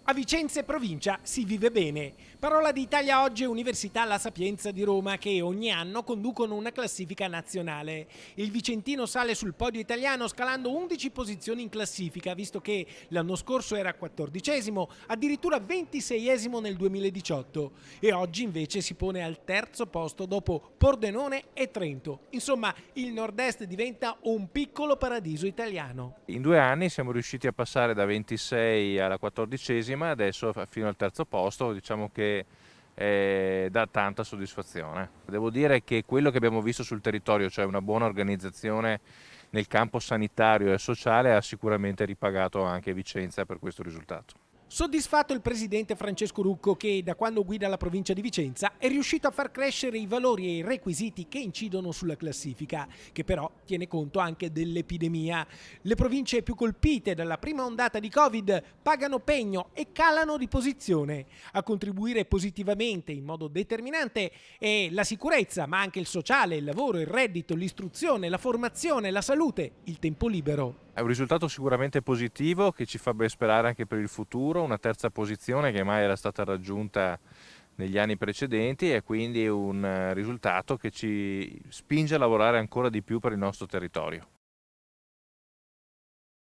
A Vicenza e provincia si vive bene. Parola di Italia Oggi e Università La Sapienza di Roma che ogni anno conducono una classifica nazionale. Il vicentino sale sul podio italiano scalando 11 posizioni in classifica, visto che l'anno scorso era 14esimo, addirittura 26esimo nel 2018 e oggi invece si pone al terzo posto dopo Pordenone e Trento. Insomma, il nord-est diventa un piccolo paradiso italiano. In 2 anni siamo riusciti a passare da 26 alla 14esima, adesso fino al terzo posto, diciamo che dà tanta soddisfazione. Devo dire che quello che abbiamo visto sul territorio, cioè una buona organizzazione nel campo sanitario e sociale, ha sicuramente ripagato anche Vicenza per questo risultato. Soddisfatto il presidente Francesco Rucco che da quando guida la provincia di Vicenza è riuscito a far crescere i valori e i requisiti che incidono sulla classifica, che però tiene conto anche dell'epidemia. Le province più colpite dalla prima ondata di Covid pagano pegno e calano di posizione. A contribuire positivamente in modo determinante è la sicurezza, ma anche il sociale, il lavoro, il reddito, l'istruzione, la formazione, la salute, il tempo libero. È un risultato sicuramente positivo che ci fa ben sperare anche per il futuro, una terza posizione che mai era stata raggiunta negli anni precedenti e quindi un risultato che ci spinge a lavorare ancora di più per il nostro territorio.